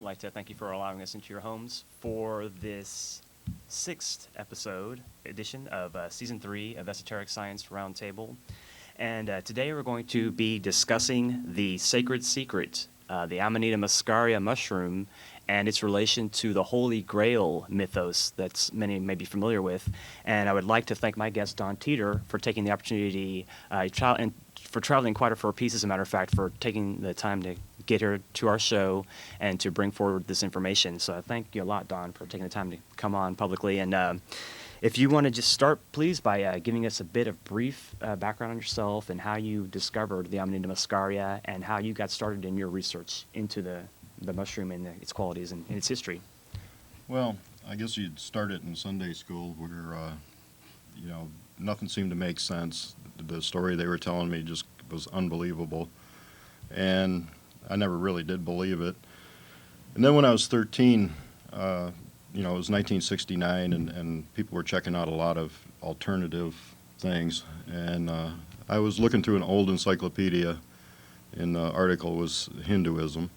I'd like to thank you for allowing us into your homes for this sixth edition of Season 3 of Esoteric Science Roundtable. And today we're going to be discussing the sacred secret, the Aminita Muscaria mushroom, and its relation to the Holy Grail mythos that many may be familiar with. And I would like to thank my guest, Don Teeter, for taking the opportunity and for traveling quite a far piece, as a matter of fact, for taking the time to get here to our show and to bring forward this information. So I thank you a lot, Don, for taking the time to come on publicly. And if you want to just start, please, by giving us a bit of brief background on yourself and how you discovered the Amanita muscaria and how you got started in your research into the mushroom and its qualities and its history. Well, I guess you'd start it in Sunday school where, nothing seemed to make sense. The story they were telling me just was unbelievable. And I never really did believe it. And then when I was 13, it was 1969, and people were checking out a lot of alternative things. And I was looking through an old encyclopedia, and the article was Hinduism.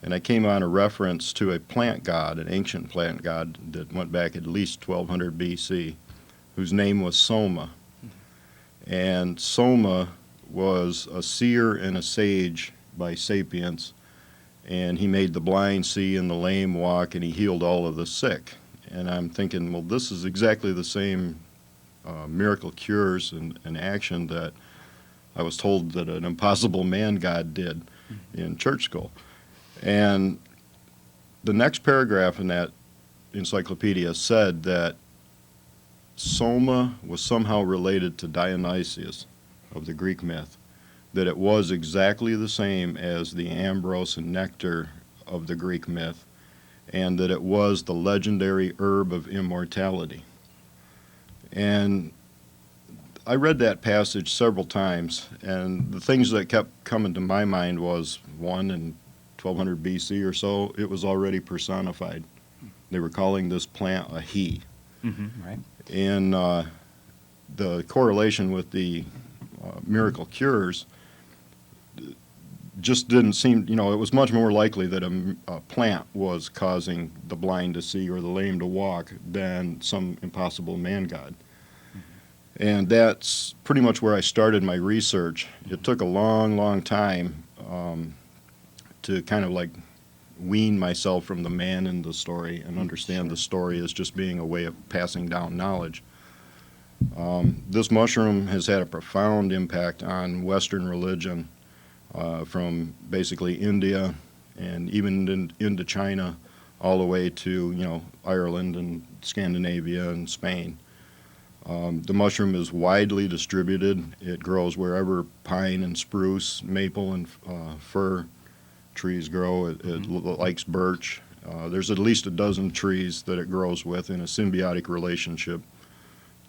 And I came on a reference to a plant god, an ancient plant god that went back at least 1200 BC, whose name was Soma. And Soma was a seer and a sage by sapience, and he made the blind see and the lame walk, and he healed all of the sick. And I'm thinking, well, this is exactly the same miracle cures and action that I was told that an impossible man god did in church school. And the next paragraph in that encyclopedia said that Soma was somehow related to Dionysius of the Greek myth, that it was exactly the same as the ambrose and nectar of the Greek myth, and that it was the legendary herb of immortality. And I read that passage several times, and the things that kept coming to my mind was, one, in 1200 BC or so, it was already personified. They were calling this plant a he. Right. And the correlation with the miracle cures just didn't seem, it was much more likely that a plant was causing the blind to see or the lame to walk than some impossible man god. And that's pretty much where I started my research. It took a long, long time to kind of like wean myself from the man in the story and understand the story as just being a way of passing down knowledge. This mushroom has had a profound impact on Western religion, from basically India and even into China, all the way to Ireland and Scandinavia and Spain. The mushroom is widely distributed. It grows wherever pine and spruce, maple and fir trees grow. It likes birch. There's at least a dozen trees that it grows with in a symbiotic relationship.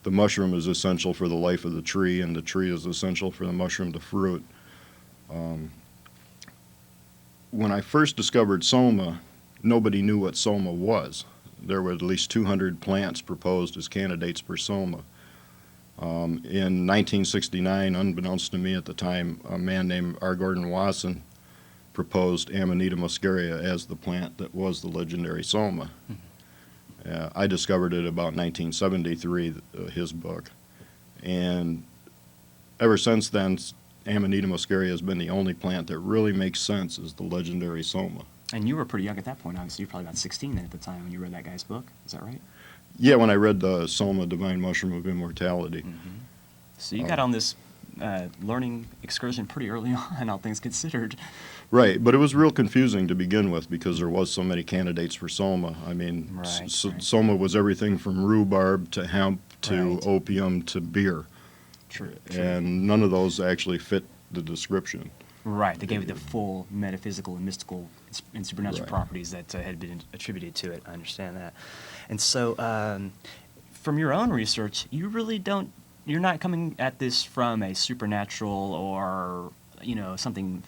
The mushroom is essential for the life of the tree, and the tree is essential for the mushroom to fruit. When I first discovered Soma, nobody knew what Soma was. There were at least 200 plants proposed as candidates for Soma. In 1969, unbeknownst to me at the time, a man named R. Gordon Wasson proposed Amanita muscaria as the plant that was the legendary Soma. I discovered it about 1973, his book. And ever since then, Amanita muscaria has been the only plant that really makes sense as the legendary Soma. And you were pretty young at that point, obviously. You were probably about 16 then at the time when you read that guy's book. Is that right? Yeah, when I read the Soma, Divine Mushroom of Immortality. So you got on this learning excursion pretty early on, all things considered. Right, but it was real confusing to begin with because there was so many candidates for Soma. I mean, Right. Soma was everything from rhubarb to hemp to Right. opium to beer. True. And none of those actually fit the description. Right, they gave it the full metaphysical and mystical and supernatural Right. properties that had been attributed to it. I understand that. And so, from your own research, you're not coming at this from a supernatural or, something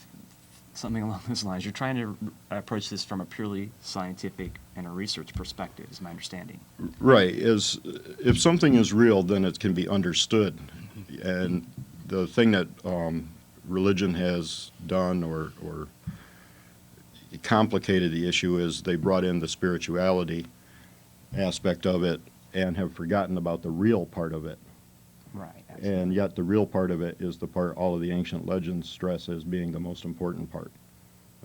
along those lines. You're trying to approach this from a purely scientific and a research perspective, is my understanding. Right, if something is real, then it can be understood. And the thing that religion has done or complicated the issue is they brought in the spirituality aspect of it and have forgotten about the real part of it. Right. Absolutely. And yet the real part of it is the part all of the ancient legends stress as being the most important part.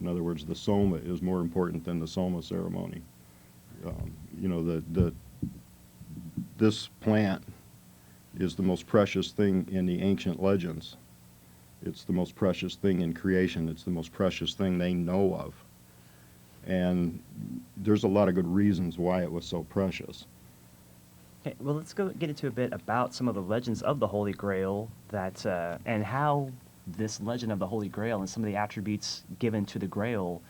In other words, the Soma is more important than the Soma ceremony. You know, this plant is the most precious thing in the ancient legends. It's the most precious thing in creation. It's the most precious thing they know of. And there's a lot of good reasons why it was so precious. Okay, well, let's get into a bit about some of the legends of the Holy Grail and how this legend of the Holy Grail and some of the attributes given to the Grail,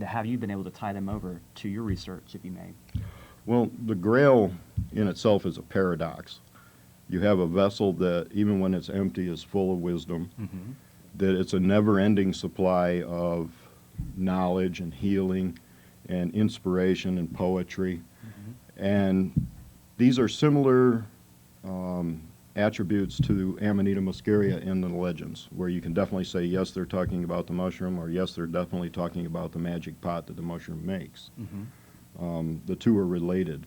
have you been able to tie them over to your research, if you may? Well, the Grail in itself is a paradox. You have a vessel that, even when it's empty, is full of wisdom, Mm-hmm. that it's a never-ending supply of knowledge and healing and inspiration and poetry. Mm-hmm. And these are similar attributes to Aminita Muscaria in the legends, where you can definitely say, yes, they're talking about the mushroom, or yes, they're definitely talking about the magic pot that the mushroom makes. Mm-hmm. The two are related.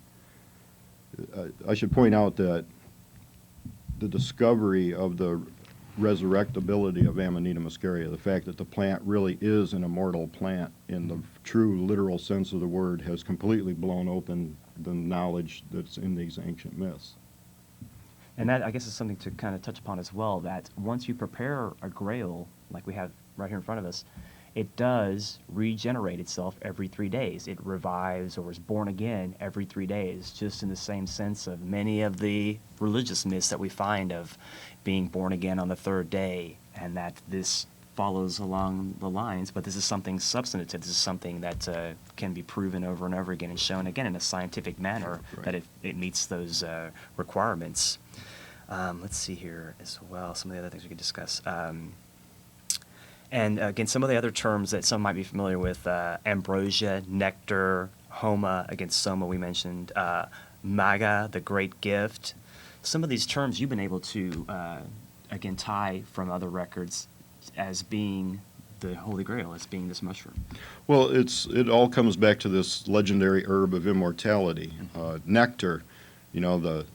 I should point out that the discovery of the resurrectability of Aminita muscaria, the fact that the plant really is an immortal plant in the true literal sense of the word, has completely blown open the knowledge that's in these ancient myths. And that, I guess, is something to kind of touch upon as well, that once you prepare a Grail, like we have right here in front of us, it does regenerate itself every 3 days. It revives or is born again every 3 days, just in the same sense of many of the religious myths that we find of being born again on the third day, and that this follows along the lines, but this is something substantive. This is something that can be proven over and over again and shown again in a scientific manner, Right. that it meets those requirements. Let's see here as well, some of the other things we could discuss. And again, some of the other terms that some might be familiar with, ambrosia, nectar, homa, again, soma we mentioned, maga, the great gift. Some of these terms you've been able to, again, tie from other records as being the Holy Grail, as being this mushroom. Well, it all comes back to this legendary herb of immortality. Nectar, you know, the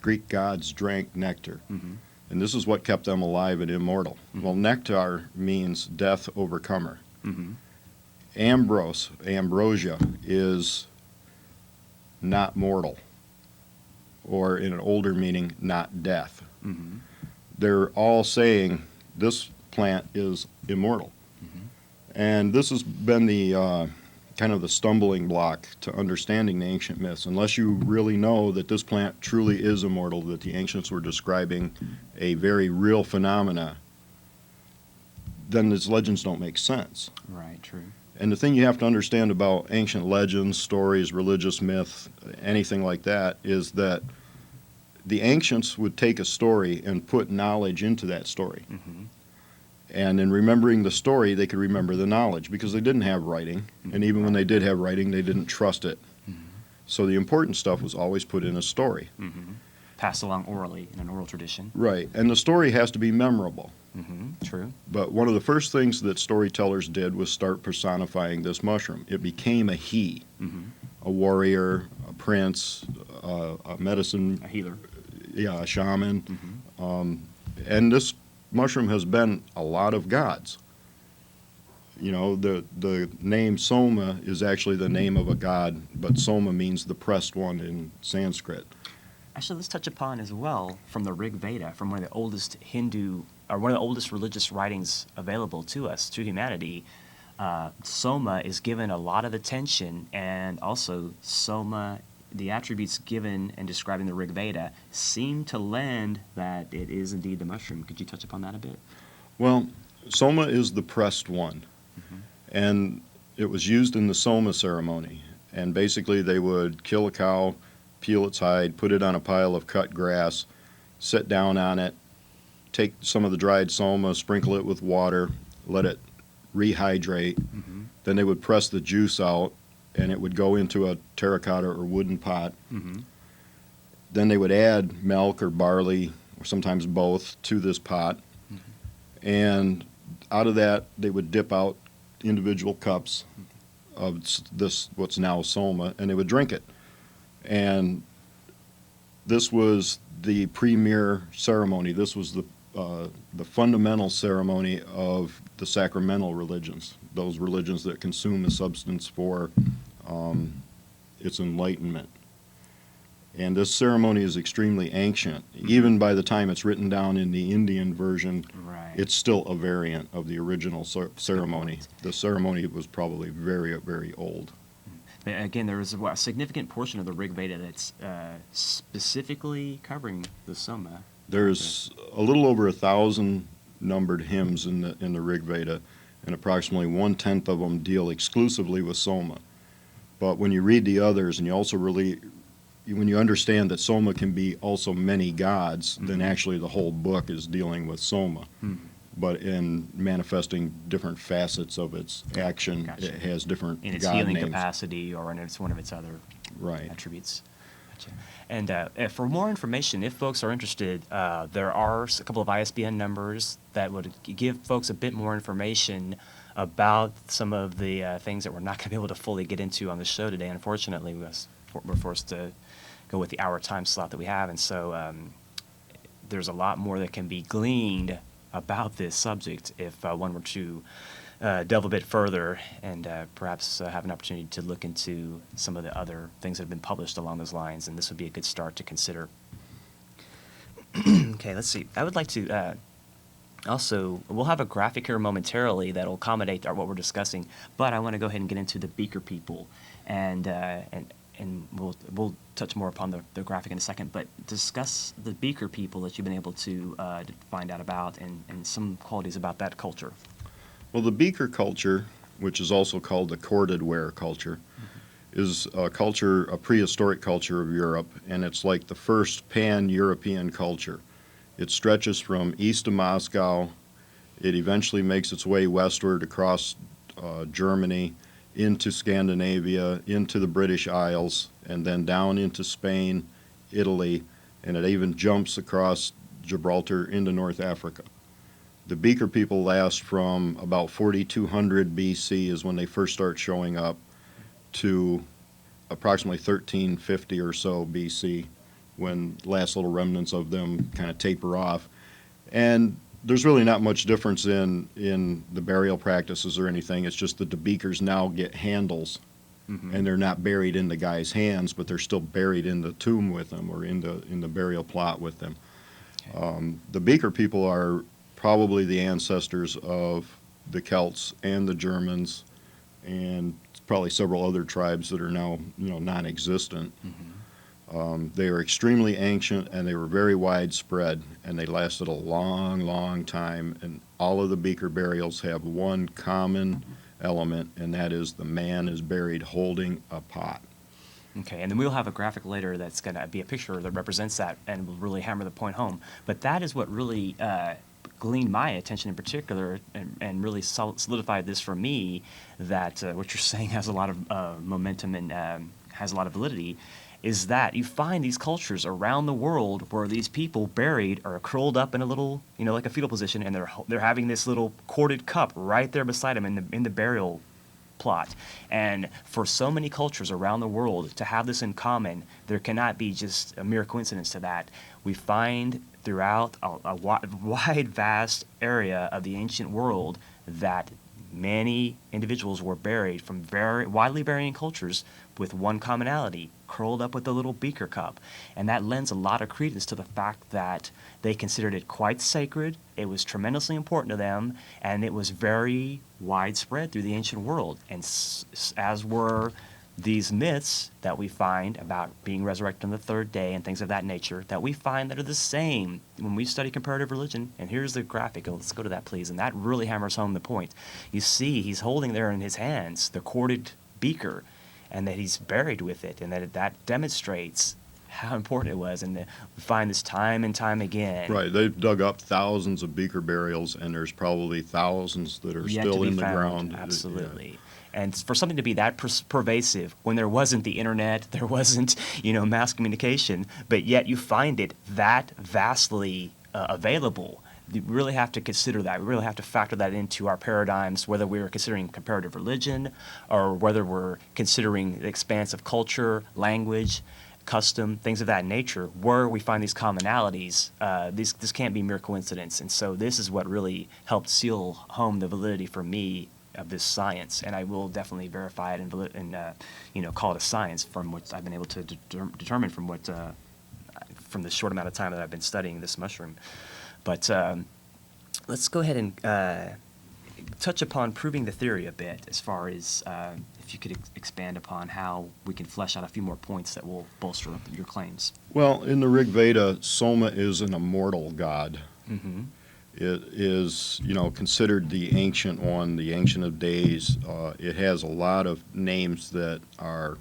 Greek gods drank nectar. Mm-hmm. And this is what kept them alive and immortal. Mm-hmm. Well, nectar means death overcomer. Mm-hmm. Ambrosia, is not mortal, or in an older meaning, not death. Mm-hmm. They're all saying this plant is immortal. Mm-hmm. And this has been the kind of the stumbling block to understanding the ancient myths. Unless you really know that this plant truly is immortal, that the ancients were describing a very real phenomena, then these legends don't make sense. Right, true. And the thing you have to understand about ancient legends, stories, religious myth, anything like that, is that the ancients would take a story and put knowledge into that story. Mm-hmm. And in remembering the story, they could remember the knowledge, because they didn't have writing. And even when they did have writing, they didn't trust it. Mm-hmm. So the important stuff was always put in a story. Mm-hmm. Passed along orally in an oral tradition. Right. And the story has to be memorable. Mm-hmm. True. But one of the first things that storytellers did was start personifying this mushroom. It became a he, Mm-hmm. a warrior, a prince, a medicine, A healer. yeah, a shaman. Mm-hmm. And this mushroom has been a lot of gods. You know, the name Soma is actually the name of a god, but Soma means the pressed one in Sanskrit. Actually, let's touch upon as well from the Rig Veda, from one of the oldest one of the oldest religious writings available to us, to humanity. Soma is given a lot of attention, and also Soma, the attributes given and describing the Rig Veda, seem to lend that it is indeed the mushroom. Could you touch upon that a bit? Well, Soma is the pressed one, and it was used in the Soma ceremony. And basically they would kill a cow, peel its hide, put it on a pile of cut grass, sit down on it, take some of the dried Soma, sprinkle it with water, let it rehydrate. Mm-hmm. Then they would press the juice out, and it would go into a terracotta or wooden pot. Mm-hmm. Then they would add milk or barley, or sometimes both, to this pot. Mm-hmm. And out of that, they would dip out individual cups of this, what's now Soma, and they would drink it. And this was the premier ceremony. This was the fundamental ceremony of the sacramental religions, those religions that consume a substance for its enlightenment. And this ceremony is extremely ancient. Even by the time it's written down in the Indian version, it's still a variant of the original ceremony. The ceremony was probably very, very old. Again, there is a significant portion of the Rig Veda that's specifically covering the Soma. There's a little over 1,000 numbered hymns in the Rig Veda, and approximately 1/10 of them deal exclusively with Soma. But when you read the others, and you also when you understand that Soma can be also many gods, then actually the whole book is dealing with Soma. But in manifesting different facets of its action, it has different in its god healing names. capacity, or in its one of its other attributes. Gotcha. And for more information, if folks are interested, there are a couple of ISBN numbers that would give folks a bit more information about some of the things that we're not going to be able to fully get into on the show today. Unfortunately, we're forced to go with the hour time slot that we have, and so there's a lot more that can be gleaned about this subject if one were to delve a bit further and perhaps have an opportunity to look into some of the other things that have been published along those lines, and this would be a good start to consider. Okay, let's see. I would like to also, we'll have a graphic here momentarily that will accommodate what we're discussing, but I want to go ahead and get into the Beaker people, and we'll touch more upon the graphic in a second, but discuss the Beaker people that you've been able to find out about and some qualities about that culture. Well, the Beaker culture, which is also called the corded ware culture, is a culture, a prehistoric culture of Europe, and it's like the first pan-European culture. It stretches from east of Moscow. It eventually makes its way westward across Germany, into Scandinavia, into the British Isles, and then down into Spain, Italy, and it even jumps across Gibraltar into North Africa. The Beaker people last from about 4200 BC is when they first start showing up to approximately 1350 or so BC, when last little remnants of them kind of taper off. And there's really not much difference in the burial practices or anything. It's just that the Beakers now get handles, and they're not buried in the guy's hands, but they're still buried in the tomb with them or in the burial plot with them. Okay. The Beaker people are probably the ancestors of the Celts and the Germans, and probably several other tribes that are now non-existent. They were extremely ancient, and they were very widespread, and they lasted a long, long time. And all of the Beaker burials have one common element, and that is the man is buried holding a pot. Okay, and then we'll have a graphic later that's going to be a picture that represents that and will really hammer the point home. But that is what really gleaned my attention in particular and really solidified this for me, that what you're saying has a lot of momentum and has a lot of validity, is that you find these cultures around the world where these people buried are curled up in a little, like a fetal position, and they're having this little corded cup right there beside them in the burial plot. And for so many cultures around the world to have this in common, there cannot be just a mere coincidence to that. We find throughout a wide, vast area of the ancient world that many individuals were buried from very widely varying cultures with one commonality, curled up with a little beaker cup. And that lends a lot of credence to the fact that they considered it quite sacred, it was tremendously important to them, and it was very widespread through the ancient world. And as were these myths that we find about being resurrected on the third day and things of that nature, that we find that are the same when we study comparative religion. And here's the graphic. Let's go to that, please. And that really hammers home the point. You see he's holding there in his hands the corded beaker, and that he's buried with it, and that demonstrates how important it was. And we find this time and time again. Right. They've dug up thousands of beaker burials, and there's probably thousands that are still in the ground. Absolutely. Yeah. And for something to be that pervasive when there wasn't the internet, there wasn't, mass communication, but yet you find it that vastly available, you really have to consider that. We really have to factor that into our paradigms, whether we're considering comparative religion or whether we're considering the expanse of culture, language, custom, things of that nature. Where we find these commonalities, this can't be mere coincidence. And so this is what really helped seal home the validity for me of this science, and I will definitely verify it and call it a science from what I've been able to determine from what from the short amount of time that I've been studying this mushroom. But let's go ahead and touch upon proving the theory a bit, as far as if you could expand upon how we can flesh out a few more points that will bolster up your claims. Well, in the Rig Veda, Soma is an immortal god. Mm-hmm. It is, considered the ancient one, the ancient of days. It has a lot of names that are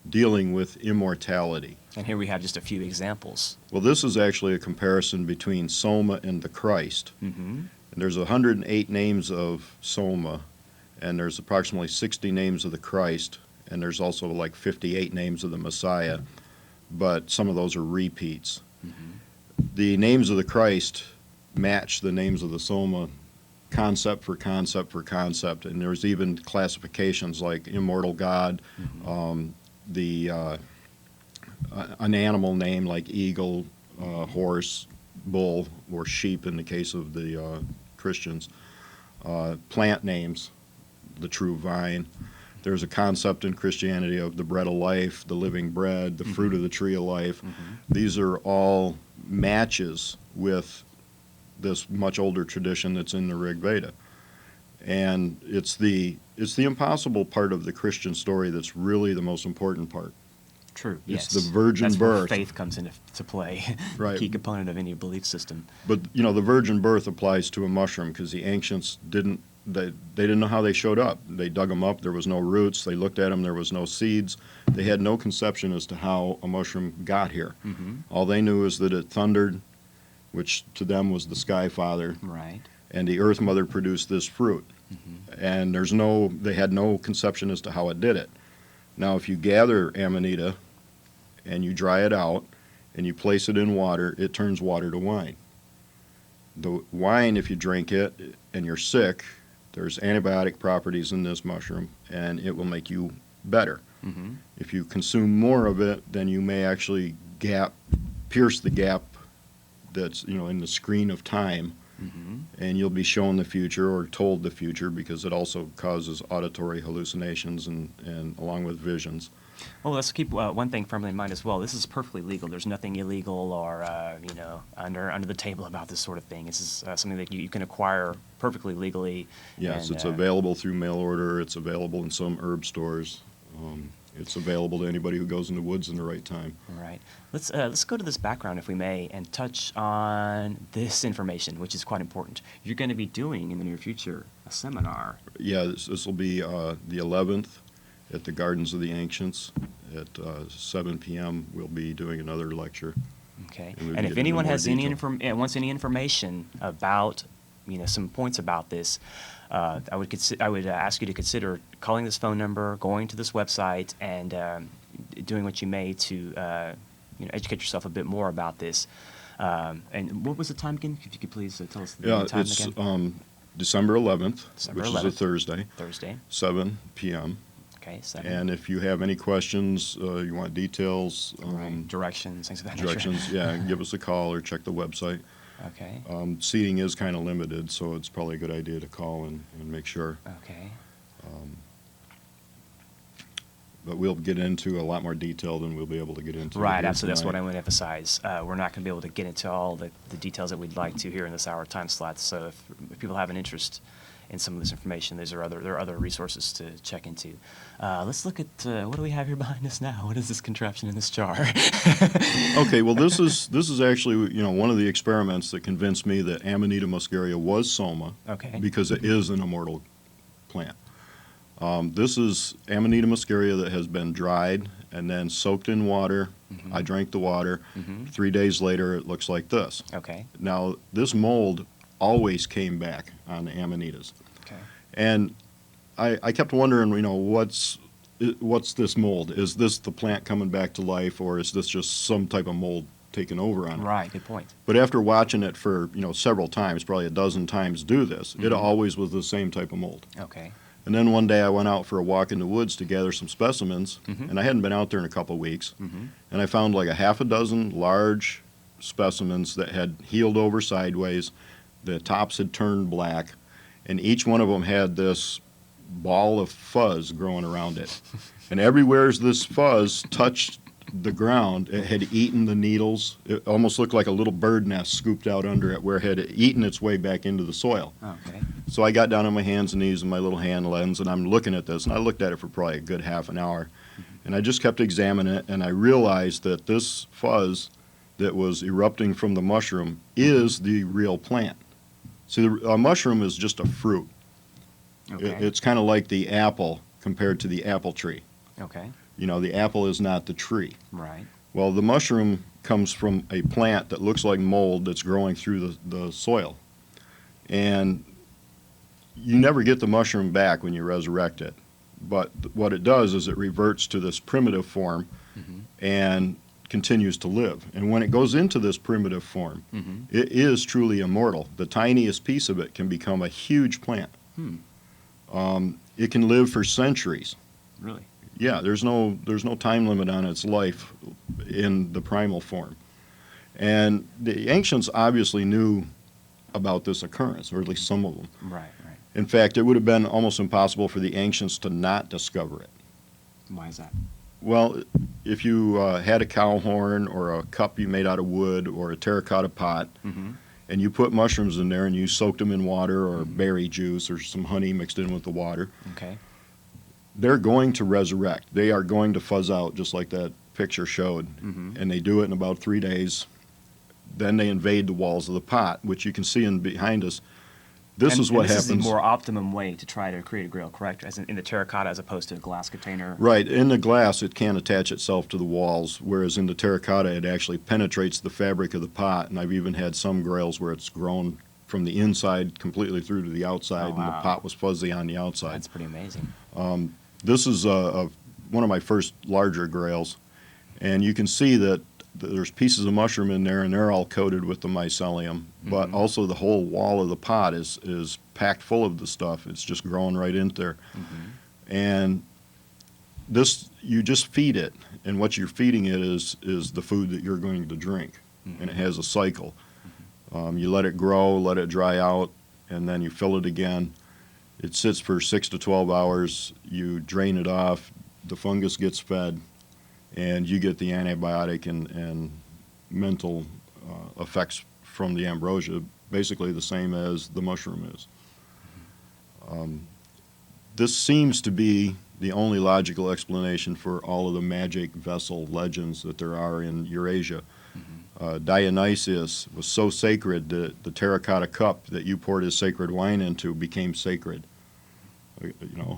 dealing with immortality. And here we have just a few examples. Well, this is actually a comparison between Soma and the Christ. Mm-hmm. And there's 108 names of Soma, and there's approximately 60 names of the Christ, and there's also like 58 names of the Messiah, but some of those are repeats. Mm-hmm. The names of the Christ match the names of the Soma, concept for concept for concept, and there's even classifications like immortal God, Mm-hmm. An animal name like eagle, horse, bull, or sheep in the case of the Christians, plant names, the true vine. There's a concept in Christianity of the bread of life, the living bread, the Mm-hmm. fruit of the tree of life. Mm-hmm. These are all matches with this much older tradition that's in the Rig Veda. And it's the impossible part of the Christian story that's really the most important part. True. It's Yes. the virgin That's where birth. faith comes into play. Right. Key component of any belief system. But the virgin birth applies to a mushroom because the ancients didn't know how they showed up. They dug them up. There was no roots. They looked at them. There was no seeds. They had no conception as to how a mushroom got here. Mm-hmm. All they knew is that it thundered, which to them was the Sky Father, Right. and the Earth Mother produced this fruit. Mm-hmm. And they had no conception as to how it did it. Now, if you gather Aminita and you dry it out and you place it in water, it turns water to wine. The wine, if you drink it and you're sick, there's antibiotic properties in this mushroom, and it will make you better. Mm-hmm. If you consume more of it, then you may actually pierce the gap that's in the screen of time, Mm-hmm. and you'll be shown the future or told the future, because it also causes auditory hallucinations and along with visions. Well, let's keep one thing firmly in mind as well. This is perfectly legal. There's nothing illegal or under the table about this sort of thing. This is something that you can acquire perfectly legally. Yes, and, it's available through mail order. It's available in some herb stores. It's available to anybody who goes in the woods in the right time. Right. Let's go to this background, if we may, and touch on this information, which is quite important. You're going to be doing in the near future a seminar. Yeah, this will be the 11th at the Gardens of the Ancients at 7 p.m. We'll be doing another lecture. Okay. And we'll And get if into anyone more has detail. wants any information about, some points about this, I would ask you to consider calling this phone number, going to this website, and doing what you may to educate yourself a bit more about this. And what was the time again? If you could please tell us the time It's again. December 11th, December which 11th. is a Thursday, Thursday. 7 p.m. Okay. 7. And if you have any questions, you want details, Right. Directions, things of that nature. directions, yeah, give us a call or check the website. Okay. Seating is kind of limited, so it's probably a good idea to call and make sure. Okay. But we'll get into a lot more detail than we'll be able to get into. Right, here absolutely. That's what I tonight. want to emphasize. We're not going to be able to get into all the details that we'd like to here in this hour time slot. So if people have an interest in some of this information, there are other resources to check into. Let's look at what do we have here behind us now? What is this contraption in this jar? Okay, well, this is actually one of the experiments that convinced me that Amanita muscaria was Soma. Okay. Because it is an immortal plant. This is Amanita muscaria that has been dried and then soaked in water. Mhm. I drank the water. Mhm. 3 days later, it looks like this. Okay. Now, this mold always came back on the Amanitas. Okay. And I kept wondering, what's this mold? Is this the plant coming back to life, or is this just some type of mold taken over on it. Right, good point. But after watching it for, several times, probably a dozen times do this, it always was the same type of mold. Okay. And then one day I went out for a walk in the woods to gather some specimens, and I hadn't been out there in a couple of weeks, and I found like a half a dozen large specimens that had healed over sideways, the tops had turned black, and each one of them had this ball of fuzz growing around it. And everywhere this fuzz touched the ground, it had eaten the needles. It almost looked like a little bird nest scooped out under it where it had eaten its way back into the soil. Okay. So I got down on my hands and knees with my little hand lens, and I'm looking at this, and I looked at it for probably a good half an hour. And I just kept examining it, and I realized that this fuzz that was erupting from the mushroom is the real plant. See, a mushroom is just a fruit. Okay. It's kind of like the apple compared to the apple tree. Okay. The apple is not the tree. Right. Well, the mushroom comes from a plant that looks like mold that's growing through the soil. And you never get the mushroom back when you resurrect it. But what it does is it reverts to this primitive form and continues to live. And when it goes into this primitive form, it is truly immortal. The tiniest piece of it can become a huge plant. It can live for centuries. Really? Yeah, there's no time limit on its life in the primal form. And the ancients obviously knew about this occurrence, or at least some of them. Right, right. In fact, it would have been almost impossible for the ancients to not discover it. Why is that? Well, if you had a cow horn or a cup you made out of wood or a terracotta pot, and you put mushrooms in there and you soaked them in water or berry juice or some honey mixed in with the water, Okay. they're going to resurrect. They are going to fuzz out just like that picture showed. And they do it in about 3 days. Then they invade the walls of the pot, which you can see behind us. This is what happens. This is the more optimum way to try to create a grail, correct? As in the terracotta as opposed to a glass container. Right. In the glass, it can attach itself to the walls, whereas in the terracotta, it actually penetrates the fabric of the pot. And I've even had some grails where it's grown from the inside completely through to the outside, and the pot was fuzzy on the outside. That's pretty amazing. This is one of my first larger grails, and you can see that there's pieces of mushroom in there, and they're all coated with the mycelium, but also the whole wall of the pot is packed full of the stuff. It's just growing right in there. And this, you just feed it, and what you're feeding it is the food that you're going to drink, and it has a cycle. You let it grow, let it dry out, and then you fill it again. It sits for 6 to 12 hours. You drain it off. The fungus gets fed, and you get the antibiotic and mental effects from the ambrosia, basically the same as the mushroom is. This seems to be the only logical explanation for all of the magic vessel legends that there are in Eurasia. Dionysius was so sacred that the terracotta cup that you poured his sacred wine into became sacred.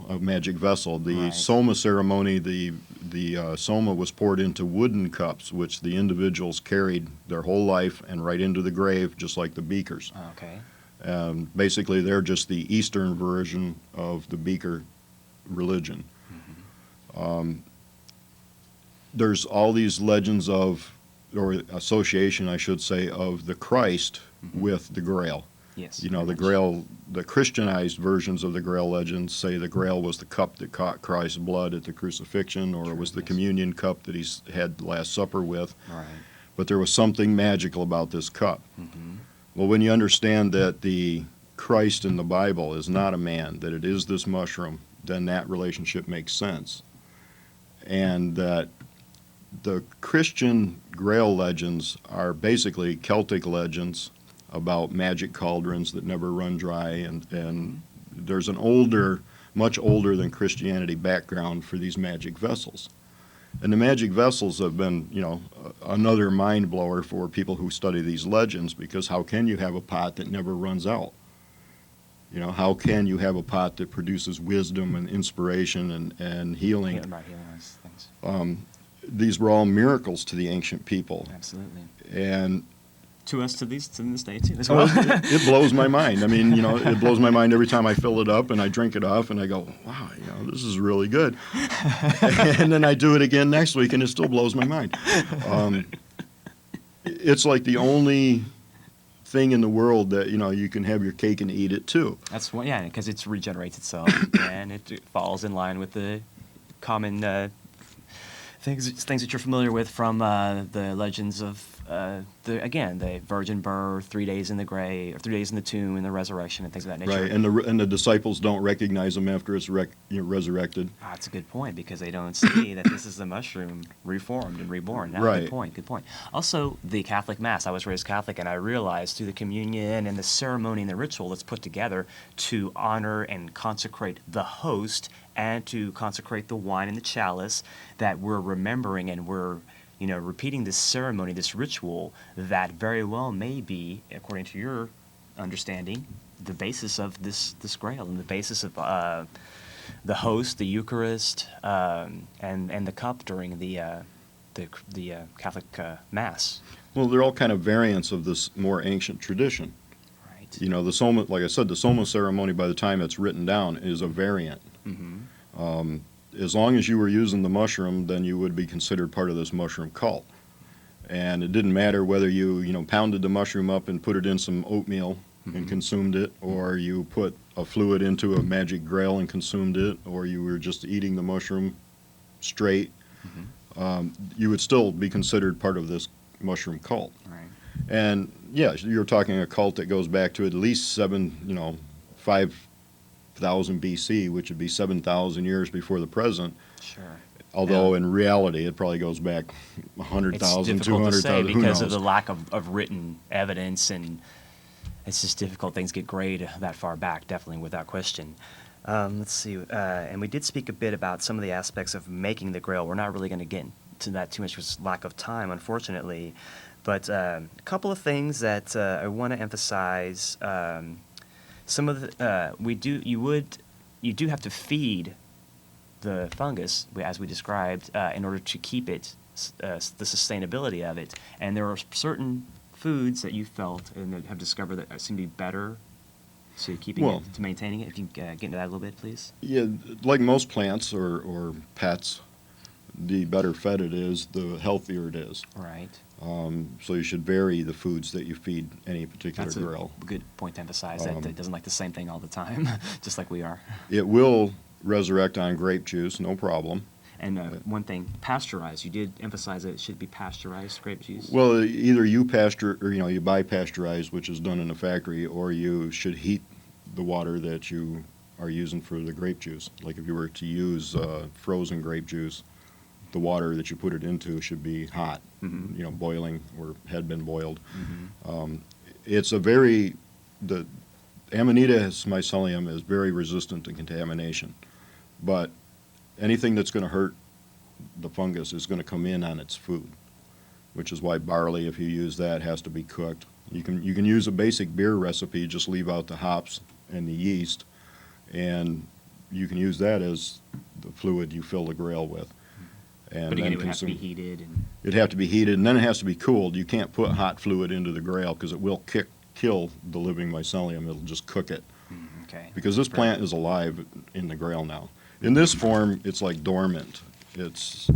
A magic vessel. The Soma ceremony, the Soma was poured into wooden cups, which the individuals carried their whole life and right into the grave, just like the beakers. Okay. Basically, they're just the Eastern version of the beaker religion. There's all these legends of, or association, I should say, of the Christ with the Grail. Yes. The Grail, the Christianized versions of the Grail legends say the Grail was the cup that caught Christ's blood at the crucifixion, or it was the communion cup that he had the Last Supper with. Right. But there was something magical about this cup. Well, when you understand that the Christ in the Bible is not a man, that it is this mushroom, then that relationship makes sense. And that the Christian Grail legends are basically Celtic legends about magic cauldrons that never run dry, and there's an older, much older than Christianity background for these magic vessels. And the magic vessels have been, another mind blower for people who study these legends, because how can you have a pot that never runs out? How can you have a pot that produces wisdom and inspiration and healing? Things. These were all miracles to the ancient people. Absolutely. And to us, to this day too. It blows my mind. I mean, it blows my mind every time I fill it up and I drink it off and I go, wow, this is really good. And then I do it again next week and it still blows my mind. it's like the only thing in the world that, you can have your cake and eat it too. That's one, yeah, because it regenerates itself and it falls in line with the common things that you're familiar with from the legends of the virgin birth, 3 days in the grave, or 3 days in the tomb, and the resurrection, and things of that nature. Right, and the disciples don't recognize him after it's resurrected. That's a good point, because they don't see that this is the mushroom reformed and reborn. Now, Right. Good point. Also, the Catholic Mass. I was raised Catholic, and I realized through the communion and the ceremony and the ritual that's put together to honor and consecrate the host and to consecrate the wine and the chalice, that we're remembering and we're repeating this ceremony, this ritual, that very well may be, according to your understanding, the basis of this Grail and the basis of the host, the Eucharist, and the cup during the Catholic Mass. Well, they're all kind of variants of this more ancient tradition. Right. The Soma, like I said, the Soma ceremony, by the time it's written down, is a variant. Mm-hmm. As long as you were using the mushroom, then you would be considered part of this mushroom cult. And it didn't matter whether you, pounded the mushroom up and put it in some oatmeal and consumed it, or you put a fluid into a magic grail and consumed it, or you were just eating the mushroom straight. You would still be considered part of this mushroom cult. Right. And yeah, you're talking a cult that goes back to at least 5,000 BC, which would be 7,000 years before the present. Sure. Although in reality, it probably goes back 100,000, It's difficult to say 200,000, who because knows? of the lack of written evidence, and it's just difficult. Things get grayed that far back, definitely, without question. Let's see. And we did speak a bit about some of the aspects of making the Grail. We're not really going to get into that too much with lack of time, unfortunately. But a couple of things that I want to emphasize. Some of the you do have to feed the fungus, as we described, in order to keep it the sustainability of it. And there are certain foods that you felt and that have discovered that seem to be better to keeping it, to maintaining it. If you can get into that a little bit, please. Yeah, like most plants or pets, the better fed it is, the healthier it is. Right. So you should vary the foods that you feed any particular That's Grail. a good point to emphasize, that it doesn't like the same thing all the time, just like we are. It will resurrect on grape juice, no problem. And one thing, pasteurized. You did emphasize that it should be pasteurized grape juice. Well, either you you buy pasteurized, which is done in a factory, or you should heat the water that you are using for the grape juice. Like if you were to use frozen grape juice, the water that you put it into should be hot, boiling or had been boiled. It's the Aminita mycelium is very resistant to contamination, but anything that's going to hurt the fungus is going to come in on its food, which is why barley, if you use that, has to be cooked. You can use a basic beer recipe, just leave out the hops and the yeast, and you can use that as the fluid you fill the Grail with. And but again, then it would have to be heated. It'd have to be heated, and then it has to be cooled. You can't put hot fluid into the Grail because it will kill the living mycelium. It'll just cook it. Okay. Because this plant is alive in the Grail now. In this form, it's like dormant. It's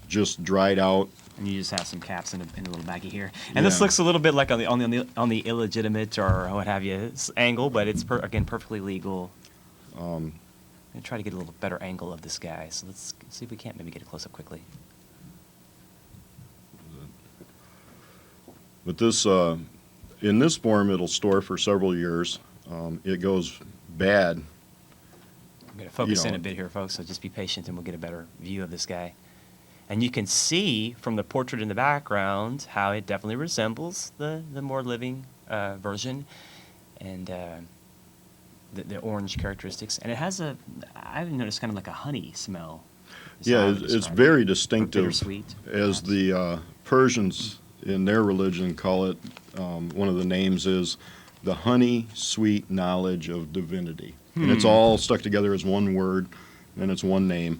just dried out. And you just have some caps in a little baggie here. And this looks a little bit like on the illegitimate or what have you angle, but it's again perfectly legal. I'm gonna try to get a little better angle of this guy. So let's see if we can't maybe get a close up quickly. But this, in this form, it'll store for several years. It goes bad. I'm gonna focus in a bit here, folks. So just be patient, and we'll get a better view of this guy. And you can see from the portrait in the background how it definitely resembles the more living version, and the orange characteristics. And it has I've noticed kind of like a honey smell. Yeah, it's very distinctive. Bittersweet. As the Persians in their religion call it, one of the names is the honey sweet knowledge of divinity. And it's all stuck together as one word, and it's one name.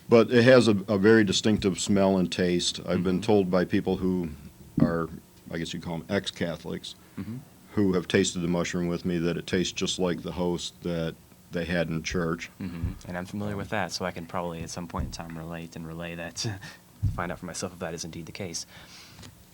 But it has a very distinctive smell and taste. I've been told by people who are, I guess you call them ex-Catholics, who have tasted the mushroom with me, that it tastes just like the host that they had in church. And I'm familiar with that, so I can probably at some point in time relay that to find out for myself if that is indeed the case.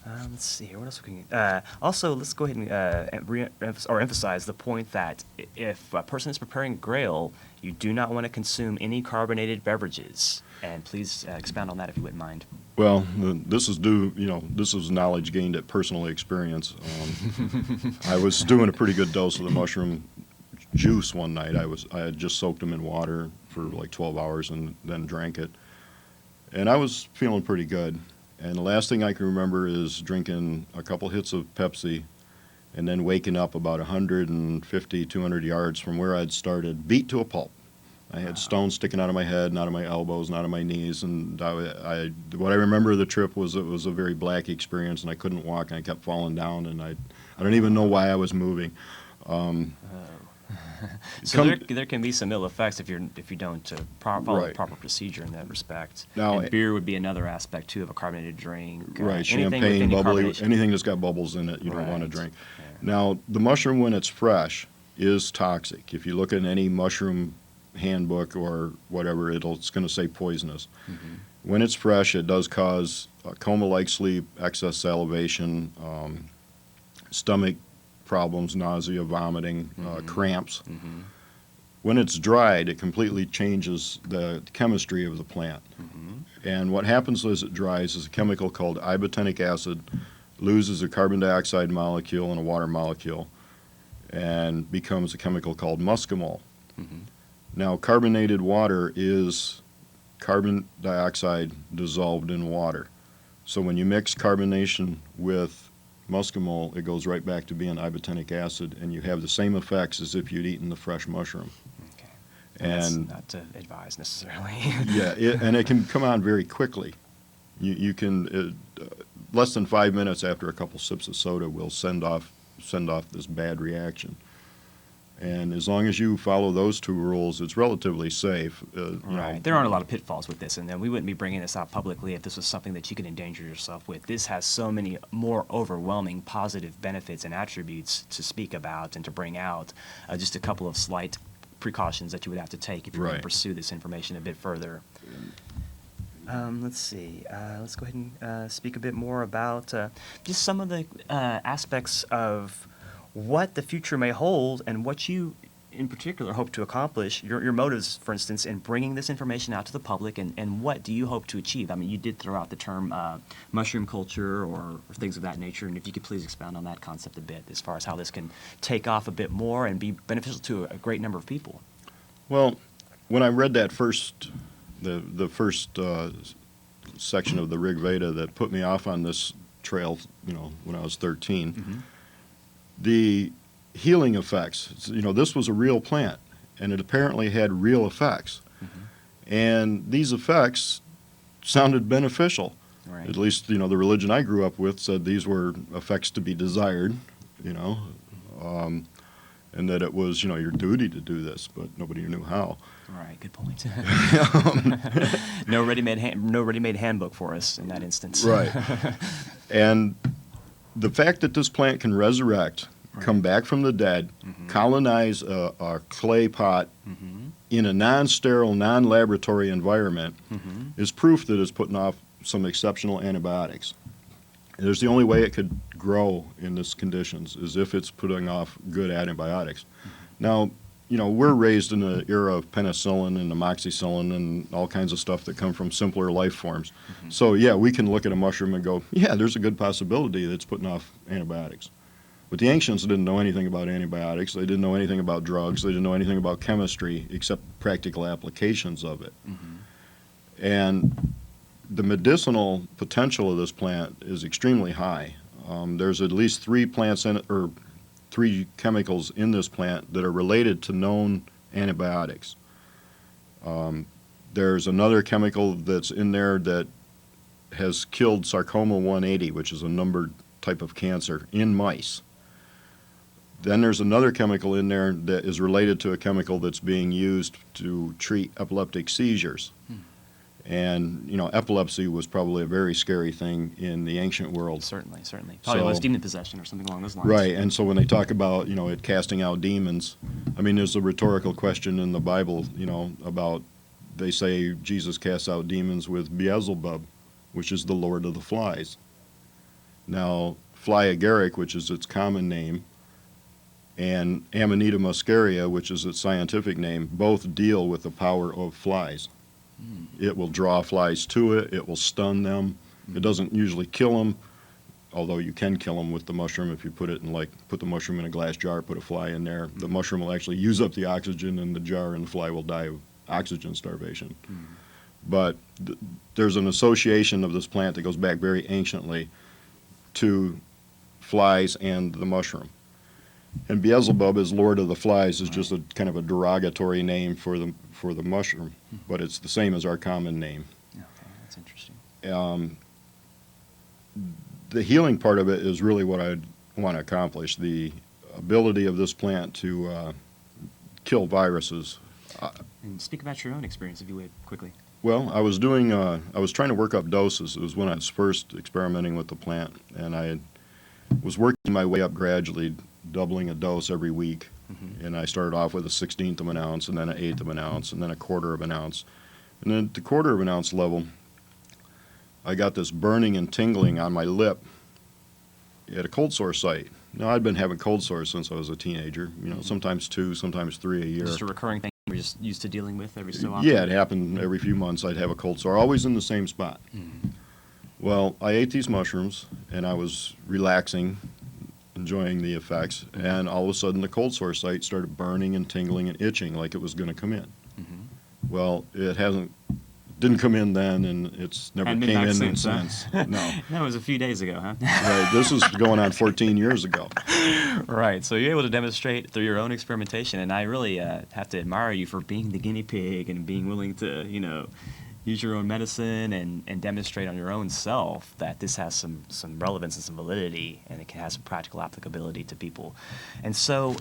Let's see here. What else we can? Also, let's go ahead and emphasize the point that if a person is preparing Grail, you do not want to consume any carbonated beverages. And please expound on that if you wouldn't mind. Well, this is this is knowledge gained at personal experience. I was doing a pretty good dose of the mushroom juice one night. I had just soaked them in water for like 12 hours and then drank it. And I was feeling pretty good. And the last thing I can remember is drinking a couple hits of Pepsi and then waking up about 150, 200 yards from where I'd started, beat to a pulp. I had stones sticking out of my head, and out of my elbows, and out of my knees. And what I remember of the trip was it was a very black experience, and I couldn't walk, and I kept falling down, and I don't even know why I was moving. So there can be some ill effects if you don't follow the Right. proper procedure in that respect. Now, and beer would be another aspect too of a carbonated drink. Right, Anything with champagne, any bubbly, carbonation. anything that's got bubbles in it, you don't want to Right. drink. Yeah. Now, the mushroom when it's fresh is toxic. If you look at any mushroom handbook or whatever, it's going to say poisonous. Mm-hmm. When it's fresh, it does cause coma-like sleep, excess salivation, stomach problems, nausea, vomiting, cramps. Mm-hmm. When it's dried, it completely changes the chemistry of the plant. Mm-hmm. And what happens as it dries is a chemical called ibotenic acid loses a carbon dioxide molecule and a water molecule and becomes a chemical called muscimol. Mm-hmm. Now, carbonated water is carbon dioxide dissolved in water. So when you mix carbonation with muscimol, it goes right back to being ibotenic acid, and you have the same effects as if you'd eaten the fresh mushroom. Okay. And that's not to advise necessarily. yeah, and it can come on very quickly. You can less than 5 minutes after a couple sips of soda will send off this bad reaction. And as long as you follow those two rules, it's relatively safe. Right. There aren't a lot of pitfalls with this, and then we wouldn't be bringing this out publicly if this was something that you could endanger yourself with. This has so many more overwhelming positive benefits and attributes to speak about and to bring out. Just a couple of slight precautions that you would have to take if you're going to Right. pursue this information a bit further. Let's see. Let's go ahead and speak a bit more about just some of the aspects of what the future may hold and what you in particular hope to accomplish, your motives, for instance, in bringing this information out to the public, and what do you hope to achieve? I mean, you did throw out the term mushroom culture or things of that nature, and if you could please expound on that concept a bit as far as how this can take off a bit more and be beneficial to a great number of people. Well, when I read that the first section of the Rig Veda that put me off on this trail, when I was 13, Mm-hmm. the healing effects, this was a real plant, and it apparently had real effects. Mm-hmm. And these effects sounded beneficial. Right. At least, the religion I grew up with said these were effects to be desired, and that it was, your duty to do this, but nobody knew how. Right. Good point. No ready-made handbook for us in that instance. Right. And the fact that this plant can resurrect, come back from the dead, Mm-hmm. colonize a clay pot Mm-hmm. in a non-sterile, non-laboratory environment Mm-hmm. is proof that it's putting off some exceptional antibiotics. And there's the only way it could grow in these conditions is if it's putting off good antibiotics. Now, we're raised in an era of penicillin and amoxicillin and all kinds of stuff that come from simpler life forms. Mm-hmm. So, yeah, we can look at a mushroom and go, yeah, there's a good possibility that it's putting off antibiotics. But the ancients didn't know anything about antibiotics. They didn't know anything about drugs. They didn't know anything about chemistry except practical applications of it. Mm-hmm. And the medicinal potential of this plant is extremely high. There's at least three chemicals in this plant that are related to known antibiotics. There's another chemical that's in there that has killed sarcoma 180, which is a numbered type of cancer, in mice. Then there's another chemical in there that is related to a chemical that's being used to treat epileptic seizures. And, epilepsy was probably a very scary thing in the ancient world. Certainly. Probably was demon possession or something along those lines. Right, and so when they talk about, it casting out demons, I mean, there's a rhetorical question in the Bible, about, they say Jesus casts out demons with Beelzebub, which is the Lord of the Flies. Now, fly agaric, which is its common name, and Aminita muscaria, which is its scientific name, both deal with the power of flies. It will draw flies to it. It will stun them. It doesn't usually kill them, although you can kill them with the mushroom if you put the mushroom in a glass jar, put a fly in there. The mushroom will actually use up the oxygen in the jar, and the fly will die of oxygen starvation. But there's an association of this plant that goes back very anciently to flies and the mushroom. And Beelzebub, as Lord of the Flies, is just a kind of a derogatory name for the mushroom, but it's the same as our common name. Okay, that's interesting. The healing part of it is really what I want to accomplish, the ability of this plant to kill viruses. And speak about your own experience, if you would, quickly. Well, I was trying to work up doses. It was when I was first experimenting with the plant, and I was working my way up gradually, doubling a dose every week. And I started off with a 1/16 of an ounce, and then an 1/8 of an ounce, and then a 1/4 of an ounce. And then at the 1/4 of an ounce level, I got this burning and tingling on my lip at a cold sore site. Now, I'd been having cold sores since I was a teenager, sometimes 2, sometimes 3 a year. Just a recurring thing you're just used to dealing with every so often? Yeah, it happened every few months. I'd have a cold sore, always in the same spot. Well, I ate these mushrooms, and I was relaxing, enjoying the effects, and all of a sudden the cold sore site started burning and tingling and itching like it was going to come in. Well, didn't come in then, and it's never Hadn't been came back in since, since. No. That was a few days ago, huh? Right, this is going on 14 years ago. Right, so you're able to demonstrate through your own experimentation, and I really have to admire you for being the guinea pig and being willing to, use your own medicine and demonstrate on your own self that this has some relevance and some validity, and it can have some practical applicability to people. And so,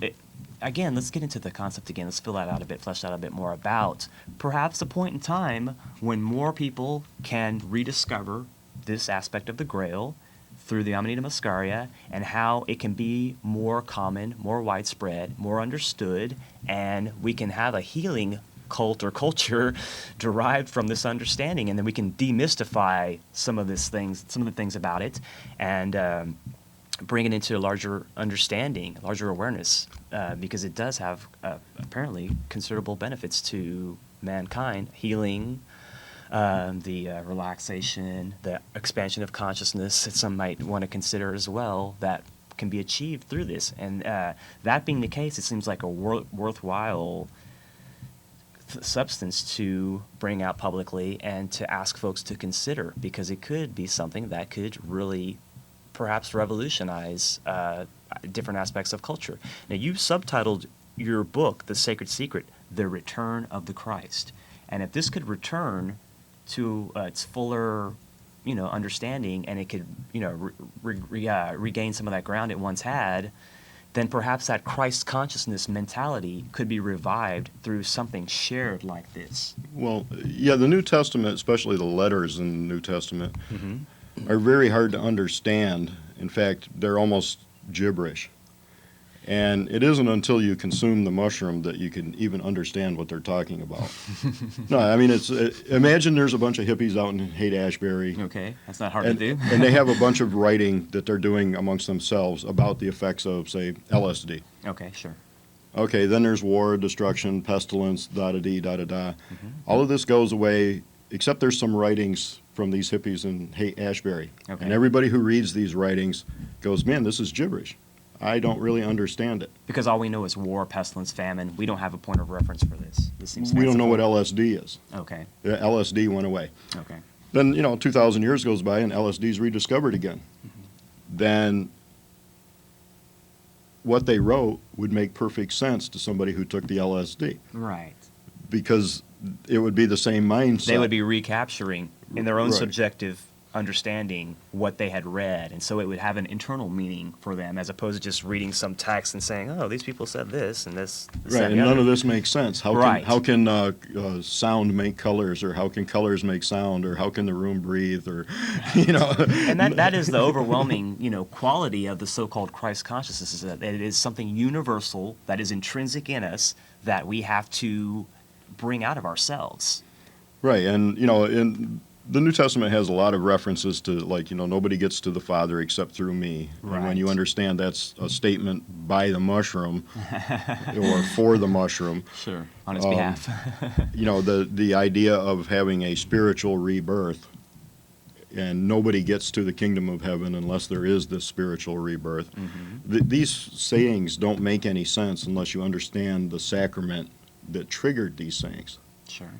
again, let's get into the concept again. Let's fill that out a bit, flesh out a bit more about perhaps a point in time when more people can rediscover this aspect of the Grail through the Amanita muscaria, and how it can be more common, more widespread, more understood, and we can have a healing cult or culture derived from this understanding, and then we can demystify some of the things about it, and bring it into a larger understanding, larger awareness, because it does have apparently considerable benefits to mankind, healing, the relaxation, the expansion of consciousness that some might want to consider as well, that can be achieved through this. And that being the case, it seems like a worthwhile substance to bring out publicly and to ask folks to consider, because it could be something that could really perhaps revolutionize different aspects of culture. Now, you subtitled your book, The Sacred Secret, The Return of the Christ. And if this could return to its fuller, understanding, and it could, regain some of that ground it once had, then perhaps that Christ consciousness mentality could be revived through something shared like this. Well, yeah, the New Testament, especially the letters in the New Testament, are very hard to understand. In fact, they're almost gibberish. And it isn't until you consume the mushroom that you can even understand what they're talking about. No, I mean, imagine there's a bunch of hippies out in Haight-Ashbury. Okay, that's not hard to do. And they have a bunch of writing that they're doing amongst themselves about the effects of, say, LSD. Okay, sure. Okay, then there's war, destruction, pestilence, da-da-dee, da-da-da. All of this goes away, except there's some writings from these hippies in Haight-Ashbury. Okay. And everybody who reads these writings goes, man, this is gibberish. I don't really understand it. Because all we know is war, pestilence, famine. We don't have a point of reference for this. This seems We don't know fanciful. what LSD is. Okay, LSD went away. okay. Then, 2,000 years goes by and LSD is rediscovered again. Then what they wrote would make perfect sense to somebody who took the LSD, Right. because it would be the same mindset. They would be recapturing in their own Right. subjective understanding what they had read, and so it would have an internal meaning for them, as opposed to just reading some text and saying, "Oh, these people said this and this." Right, and none of this makes sense. Right. How can sound make colors, or how can colors make sound, or how can the room breathe, or And that is the overwhelming, quality of the so-called Christ consciousness, is that it is something universal that is intrinsic in us that we have to bring out of ourselves. Right, and the New Testament has a lot of references to, like, nobody gets to the Father except through me. Right. And when you understand that's a statement by the mushroom or for the mushroom. Sure, on its behalf. The idea of having a spiritual rebirth, and nobody gets to the kingdom of heaven unless there is this spiritual rebirth. These sayings don't make any sense unless you understand the sacrament that triggered these things. Sure.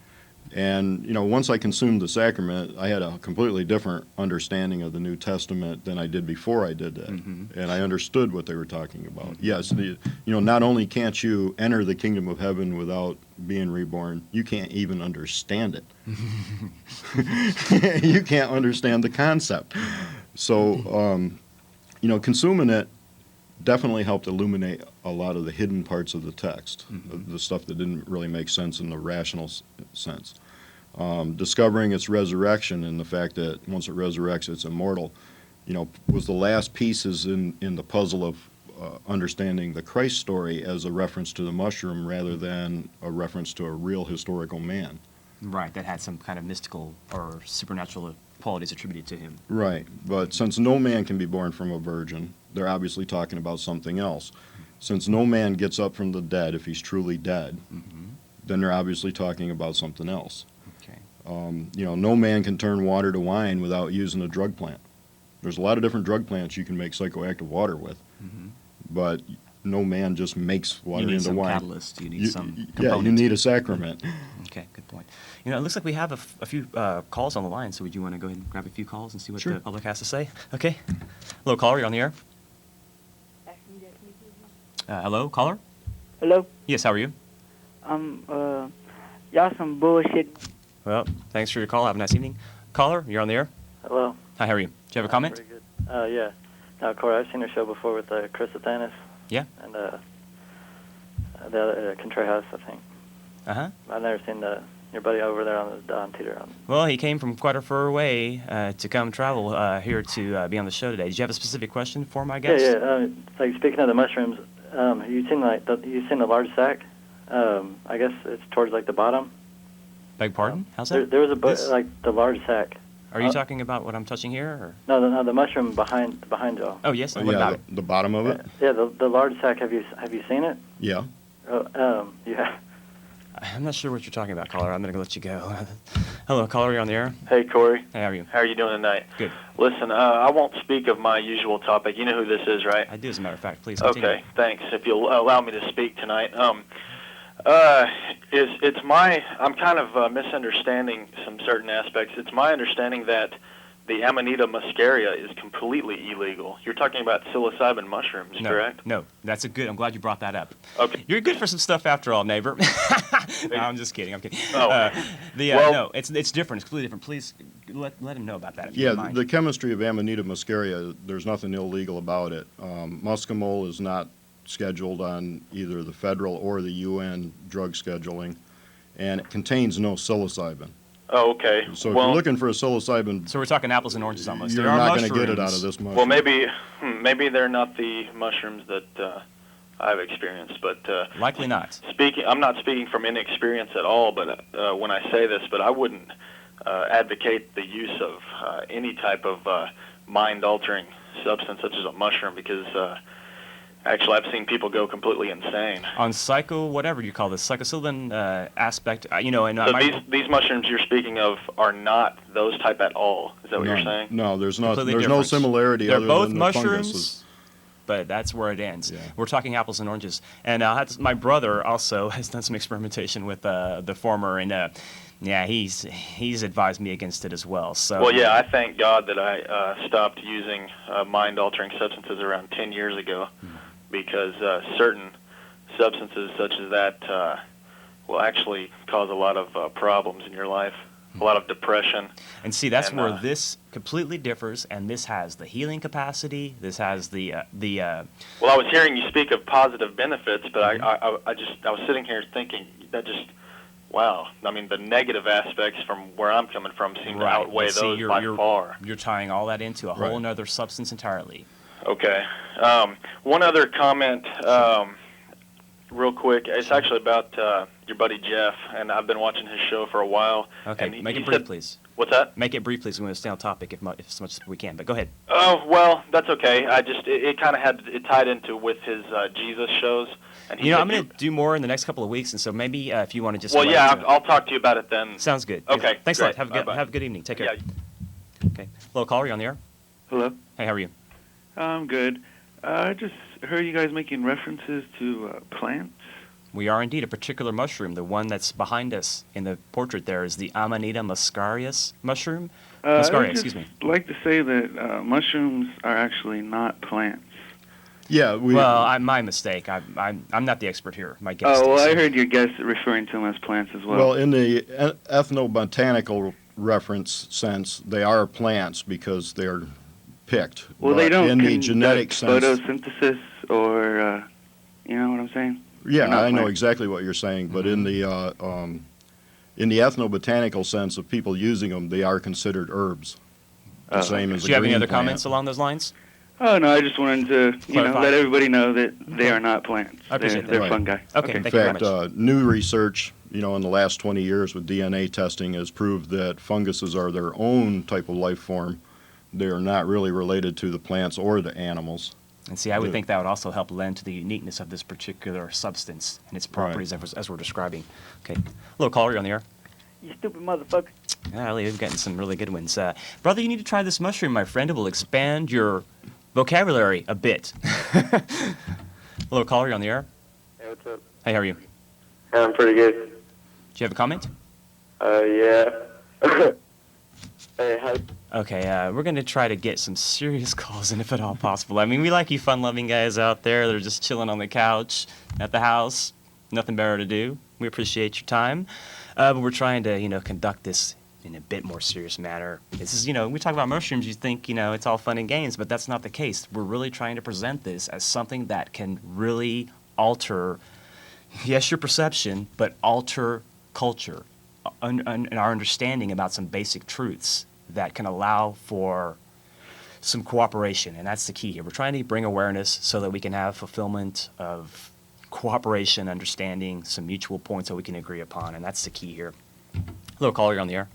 And, once I consumed the sacrament, I had a completely different understanding of the New Testament than I did before I did that. And I understood what they were talking about. Yes, not only can't you enter the kingdom of heaven without being reborn, you can't even understand it. You can't understand the concept. So, consuming it definitely helped illuminate a lot of the hidden parts of the text, the stuff that didn't really make sense in the rational sense. Discovering its resurrection and the fact that once it resurrects, it's immortal, was the last pieces in the puzzle of understanding the Christ story as a reference to the mushroom rather than a reference to a real historical man. Right, that had some kind of mystical or supernatural qualities attributed to him. Right, but since no man can be born from a virgin, they're obviously talking about something else. Since no man gets up from the dead if he's truly dead, then they're obviously talking about something else. Okay. No man can turn water to wine without using a drug plant. There's a lot of different drug plants you can make psychoactive water with, but no man just makes water into some wine. Catalyst. You need some component. Yeah, you need a sacrament. Okay, good point. It looks like we have a few calls on the line, so would you want to go ahead and grab a few calls and see what Sure. the public has to say? Okay. Hello, caller, you're on the air. Hello, caller? Hello? Yes, how are you? Y'all some bullshit. Well, thanks for your call. Have a nice evening. Caller, you're on the air. Hello. Hi, how are you? Do you have a comment? Pretty good. Yeah. Now, Corey, I've seen your show before with Chris Athanas. Yeah. And the other Contreras, I think. Uh-huh. I've never seen your buddy over there on the Don Teeter. Well, he came from quite a far away to come travel here to be on the show today. Did you have a specific question for my guest? Yeah. Like speaking of the mushrooms, you seen the large sack? I guess it's towards like the bottom. Beg pardon? How's that? There was like the large sack. Are you talking about what I'm touching here? Or? No, the mushroom behind y'all. Oh yes. What Yeah, about it? the bottom of it. Yeah, the large sack. Have you seen it? Yeah. Yeah. I'm not sure what you're talking about, caller. I'm going to let you go. Hello, caller. You're on the air. Hey, Corey. Hey, how are you? How are you doing tonight? Good. Listen, I won't speak of my usual topic. You know who this is, right? I do, as a matter of fact. Please continue. Okay, thanks. If you'll allow me to speak tonight. I'm kind of misunderstanding some certain aspects. It's my understanding that the Aminita muscaria is completely illegal. You're talking about psilocybin mushrooms, correct? No, I'm glad you brought that up. Okay. You're good for some stuff after all, neighbor. No, I'm just kidding. I'm kidding. Oh. No, it's different. It's completely different. Please let him know about that. If you Yeah, don't mind. the chemistry of Amanita muscaria, there's nothing illegal about it. Muscimol is not scheduled on either the federal or the UN drug scheduling, and it contains no psilocybin. Oh, okay. So if you're looking for a psilocybin, So we're talking apples and oranges almost. you're There are not going to get it out mushrooms. of this mushroom. Well, maybe they're not the mushrooms that I've experienced, but Likely not. I'm not speaking from inexperience at all, but when I say this, but I wouldn't advocate the use of any type of mind-altering substance such as a mushroom because actually I've seen people go completely insane. On whatever you call this, psilocybin aspect, and So these mushrooms you're speaking of are not those type at all. Is that what you're saying? No, there's no Completely no different. similarity They're other both than the mushrooms, funguses. but that's where it ends. Yeah. We're talking apples and oranges. And my brother also has done some experimentation with the former, and he's advised me against it as well. So. Well, yeah, I thank God that I stopped using mind-altering substances around 10 years ago because certain substances such as that will actually cause a lot of problems in your life, a lot of depression. And see, that's where this completely differs, and this has the healing capacity. This has the. Well, I was hearing you speak of positive benefits, but I was sitting here thinking that just, wow. I mean, the negative aspects from where I'm coming from seem to outweigh those by far. You're tying all that into a whole other substance entirely. Okay. One other comment. real quick. It's actually about your buddy Jeff, and I've been watching his show for a while. Okay, and make it brief, please. What's that? Make it brief, please. We want to stay on topic if as much as we can, but go ahead. Oh, well, that's okay. It kind of it tied into with his Jesus shows. And he I'm going to do more in the next couple of weeks, and so maybe if you want to just... Well, yeah, I'll talk to you about it then. Sounds good. Okay, Thanks great. a lot. Have a good evening. Take care. Yeah. Okay. Hello, caller, you on the air? Hello. Hey, how are you? I'm good. I just heard you guys making references to plants. We are indeed a particular mushroom. The one that's behind us in the portrait there is the Aminita muscarius mushroom. Muscaria, excuse me. I'd like to say that mushrooms are actually not plants. Yeah. My mistake. I'm not the expert here. My guest Oh, well, is. I heard your guest referring to them as plants as well. Well, in the ethnobotanical reference sense, they are plants because they're picked. Well, they But don't in the conduct genetic sense. photosynthesis or, you know what I'm saying? Yeah, They're not I know plants. exactly what you're saying, but in the ethnobotanical sense of people using them, they are considered herbs. The same as Do a you have any green other plant. comments along those lines? Oh, no, I just wanted to, Clarify. let everybody know that they are not plants. I appreciate that. They're Right. fungi. Okay, In thank you very fact, much. new research, in the last 20 years with DNA testing has proved that funguses are their own type of life form. They are not really related to the plants or the animals. And see, I would Yeah. think that would also help lend to the uniqueness of this particular substance and its properties as we're describing. Okay. Hello, caller, you're on the air. You stupid motherfucker. Golly, we've gotten some really good ones. Brother, you need to try this mushroom, my friend. It will expand your vocabulary a bit. Hello, caller, you're on the air. Hey, what's up? Hey, how are you? I'm pretty good. Do you have a comment? Yeah. Hey, hi. Okay, we're going to try to get some serious calls in if at all possible. I mean, we like you fun-loving guys out there that are just chilling on the couch at the house. Nothing better to do. We appreciate your time. But we're trying to, conduct this in a bit more serious manner. This is, we talk about mushrooms, you think, it's all fun and games, but that's not the case. We're really trying to present this as something that can really alter, yes, your perception, but alter culture and our understanding about some basic truths that can allow for some cooperation, and that's the key here. We're trying to bring awareness so that we can have fulfillment of cooperation, understanding, some mutual points that we can agree upon, and that's the key here. Hello, caller, you're on the air.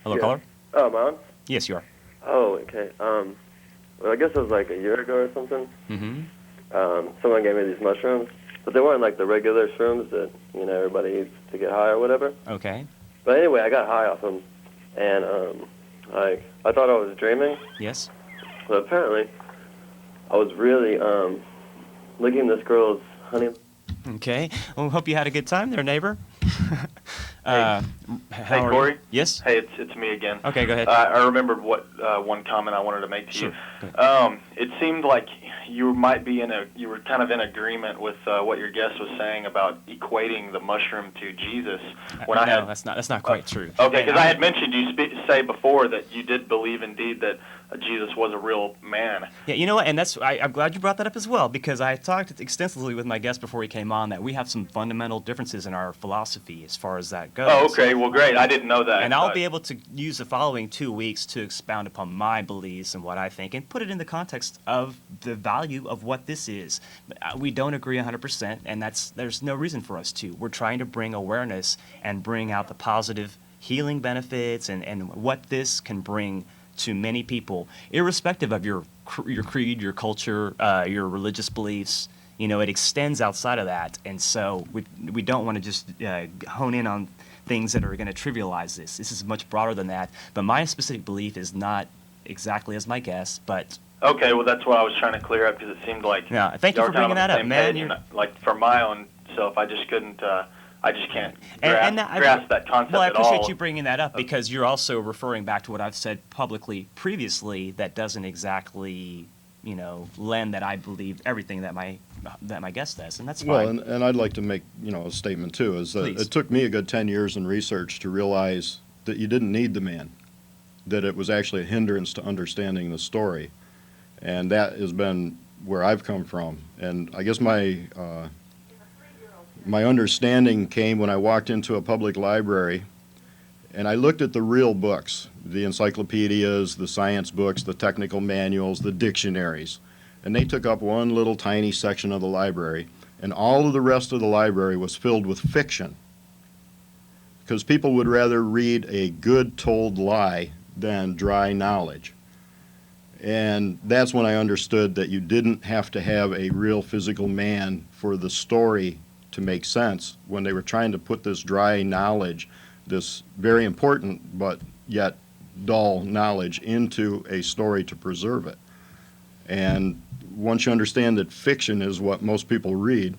Hello, Yeah. caller? Oh, am I on? Yes, you are. Oh, okay. Well, I guess it was like a year ago or something. Mm-hmm. Someone gave me these mushrooms, but they weren't like the regular shrooms that, everybody eats to get high or whatever. Okay. But anyway, I got high off them, and, I thought I was dreaming, Yes? but apparently I was really, licking this girl's honey. Okay. Well, hope you had a good time there, neighbor. Hey, how are you? Corey? Yes? Hey, it's me again. Okay, go ahead. I remembered what one comment I wanted to make to Sure. you. Go ahead. It seemed like you were kind of in agreement with what your guest was saying about equating the mushroom to Jesus. When no, I had that's not quite true. Okay, And because I had mentioned you say before that you did believe indeed that Jesus was a real man. Yeah, you know what, and I'm glad you brought that up as well, because I talked extensively with my guest before he came on that we have some fundamental differences in our philosophy as far as that goes. Oh, okay. Well, great. I didn't know that. And I'll be able to use the following 2 weeks to expound upon my beliefs and what I think and put it in the context of the value of what this is. We don't agree 100%, and there's no reason for us to. We're trying to bring awareness and bring out the positive healing benefits and what this can bring to many people, irrespective of your creed, your culture, your religious beliefs. It extends outside of that, and so we don't want to just hone in on things that are going to trivialize this. This is much broader than that, but my specific belief is not exactly as my guess, but... Okay, well, that's what I was trying to clear up because it seemed like... Yeah, thank you y'all for were kind bringing of that on up, the man. same page, and, like, for my own self, I just couldn't... I just can't grasp that concept Well, I at all. appreciate you bringing that up because you're also referring back to what I've said publicly previously that doesn't exactly, lend that I believe everything that my guest says, and that's fine. Well, and I'd like to make, a statement too, is that Please. it took me a good 10 years in research to realize that you didn't need the man, that it was actually a hindrance to understanding the story. And that has been where I've come from. And I guess my understanding came when I walked into a public library and I looked at the real books, the encyclopedias, the science books, the technical manuals, the dictionaries. And they took up one little tiny section of the library. and all of the rest of the library was filled with fiction. Because people would rather read a good told lie than dry knowledge. And that's when I understood that you didn't have to have a real physical man for the story to make sense when they were trying to put this dry knowledge, this very important but yet dull knowledge, into a story to preserve it. And once you understand that fiction is what most people read,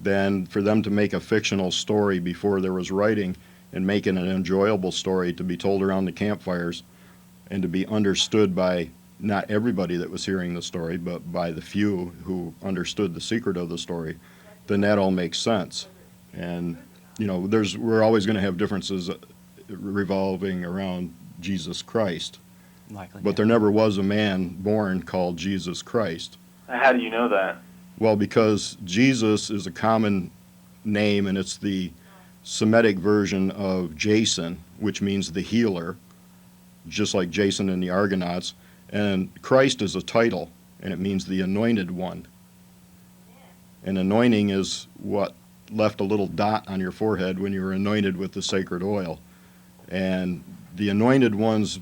then for them to make a fictional story before there was writing and make it an enjoyable story to be told around the campfires and to be understood by not everybody that was hearing the story, but by the few who understood the secret of the story, then that all makes sense. And, you know, we're always going to have differences revolving around Jesus Christ. Likely, But there never was a man born called Jesus Christ. How do you know that? Well, because Jesus is a common name, and it's the Semitic version of Jason, which means the healer, just like Jason and the Argonauts. And Christ is a title, and it means the anointed one. And anointing is what left a little dot on your forehead when you were anointed with the sacred oil. And the anointed one's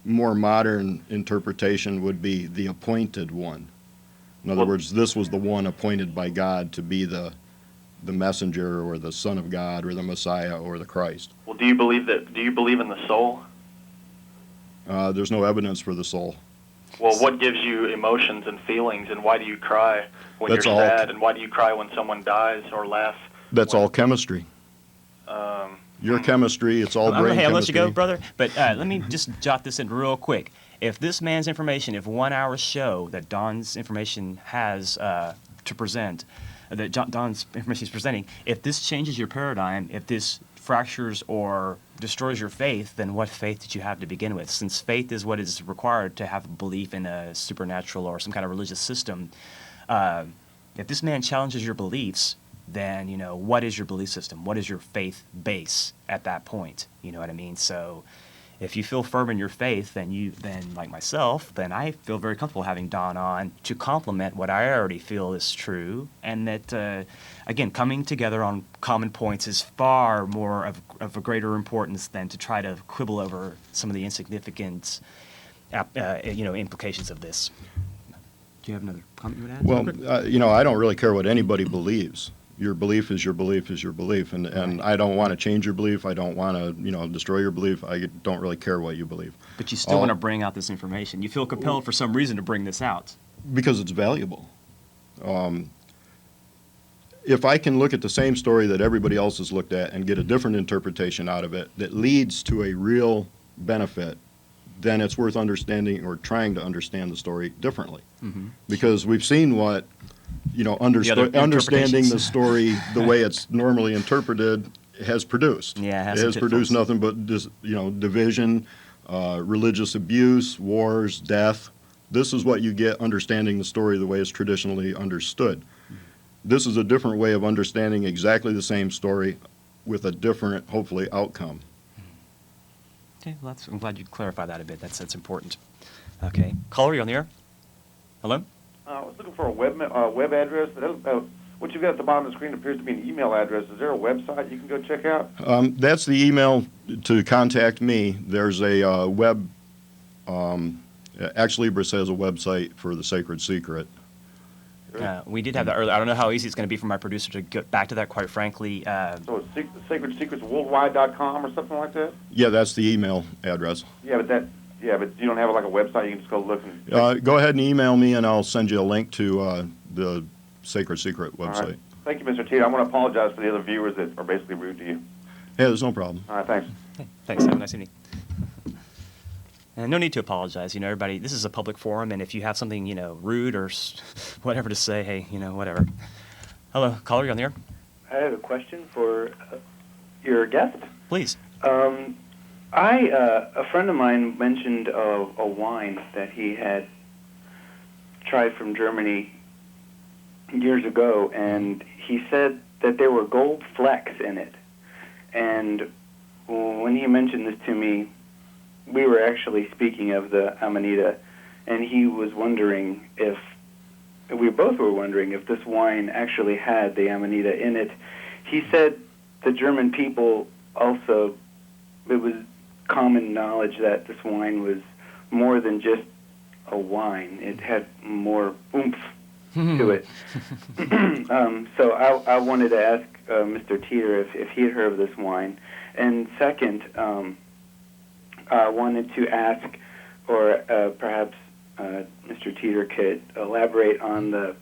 more modern interpretation would be the appointed one. In other words, this was the one appointed by God to be the messenger or the Son of God or the Messiah or the Christ. Well, do you believe in the soul? There's no evidence for the soul. Well, what gives you emotions and feelings, and why do you cry when That's you're all. sad, and why do you cry when someone dies or laugh? That's all chemistry. Your chemistry, it's all brain Hey, I'll let chemistry. you go, brother. But let me just jot this in real quick. If this man's information, if 1 hour show that Don's information has to present, that Don's information is presenting, if this changes your paradigm, if this fractures or destroys your faith, then what faith did you have to begin with? Since faith is what is required to have a belief in a supernatural or some kind of religious system, if this man challenges your beliefs, then, you know, what is your belief system? What is your faith base at that point? You know what I mean? So if you feel firm in your faith, then like myself, then I feel very comfortable having Don on to complement what I already feel is true. And that, again, coming together on common points is far more of a greater importance than to try to quibble over some of the insignificant, implications of this. Do you have another comment you would add? Well, you know, I don't really care what anybody believes. Your belief is your belief is your belief, and I don't want to change your belief. I don't want to, you know, destroy your belief. I don't really care what you believe. But you still want to bring out this information. You feel compelled for some reason to bring this out. Because it's valuable. If I can look at the same story that everybody else has looked at and get a different interpretation out of it that leads to a real benefit, then it's worth understanding or trying to understand the story differently. Mm-hmm. Because we've seen what, you know, understanding the story the way it's normally interpreted has produced. Yeah, it has produced nothing but division, religious abuse, wars, death. This is what you get understanding the story the way it's traditionally understood. This is a different way of understanding exactly the same story with a different, hopefully, outcome. Okay, well, I'm glad you clarified that a bit. That's important. Okay. Caller, you on the air? Hello? I was looking for a web address. What you've got at the bottom of the screen appears to be an email address. Is there a website you can go check out? That's the email to contact me. There's a web, Ex Libris has a website for the Sacred Secret. We did have that earlier. I don't know how easy it's going to be for my producer to get back to that, quite frankly. So it's sacredsecretsworldwide.com or something like that? Yeah, that's the email address. Yeah, but you don't have like a website you can just go look and... Go ahead and email me, and I'll send you a link to the Sacred Secret website. All right. Thank you, Mr. Teeter. I want to apologize for the other viewers that are basically rude to you. Yeah, there's no problem. All right, thanks. Hey, thanks. Have a nice evening. And no need to apologize. You know, everybody, this is a public forum, and if you have something, rude or whatever to say, hey, whatever. Hello, caller, you on the air? I have a question for your guest. Please. A friend of mine mentioned a wine that he had tried from Germany years ago, and he said that there were gold flecks in it. And when he mentioned this to me, we were actually speaking of the Aminita, and he was wondering if we both were wondering if this wine actually had the Amanita in it. He said the German people also, it was common knowledge that this wine was more than just a wine. It had more oomph to it. So I wanted to ask Mr. Teeter if he had heard of this wine. And second, I wanted to ask, or perhaps Mr. Teeter could elaborate on the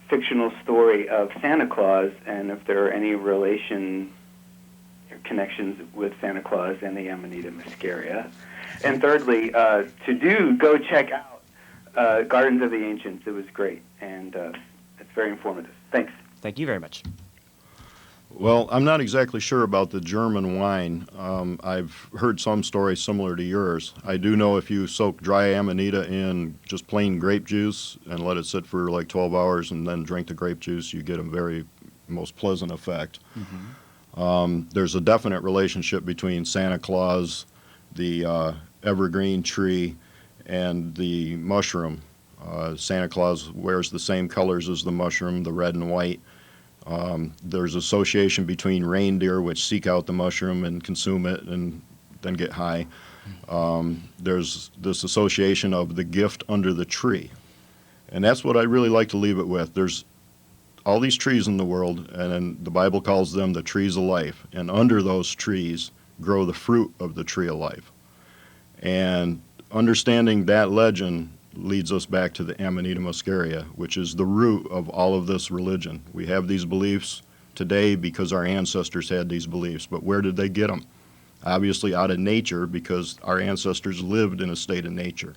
fictional story of Santa Claus, and if there are any relation or connections with Santa Claus and the Amanita Muscaria. And thirdly, go check out Gardens of the Ancients. It was great, and it's very informative. Thanks. Thank you very much. Well, I'm not exactly sure about the German wine. I've heard some stories similar to yours. I do know if you soak dry Amanita in just plain grape juice and let it sit for like 12 hours and then drink the grape juice, you get a very most pleasant effect. There's a definite relationship between Santa Claus, the evergreen tree, and the mushroom. Santa Claus wears the same colors as the mushroom, the red and white. There's association between reindeer, which seek out the mushroom and consume it and then get high. There's this association of the gift under the tree. And that's what I really like to leave it with. There's all these trees in the world, and the Bible calls them the trees of life. And under those trees grow the fruit of the tree of life. And understanding that legend leads us back to the Amanita Muscaria, which is the root of all of this religion. We have these beliefs today because our ancestors had these beliefs, but where did they get them? Obviously out of nature, because our ancestors lived in a state of nature.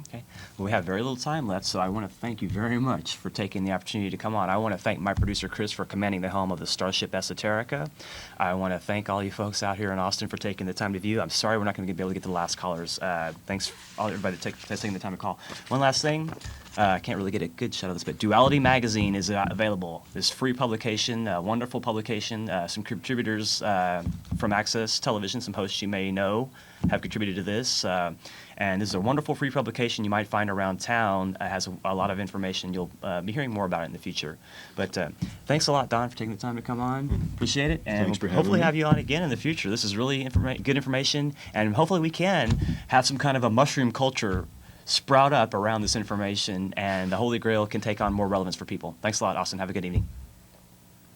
Okay. Well, we have very little time left, so I want to thank you very much for taking the opportunity to come on. I want to thank my producer, Chris, for commanding the helm of the Starship Esoterica. I want to thank all you folks out here in Austin for taking the time to view. I'm sorry we're not going to be able to get to the last callers. Thanks, everybody, for taking the time to call. One last thing. I can't really get a good shot of this, but Duality Magazine is available. This free publication, wonderful publication. Some contributors from Access Television, some hosts you may know, have contributed to this. And this is a wonderful free publication you might find around town. It has a lot of information. You'll be hearing more about it in the future. But thanks a lot, Don, for taking the time to come on. Appreciate it. And Thanks for we'll having hopefully me. have you on again in the future. This is really good information. And hopefully we can have some kind of a mushroom culture sprout up around this information, and the Holy Grail can take on more relevance for people. Thanks a lot, Austin. Have a good evening.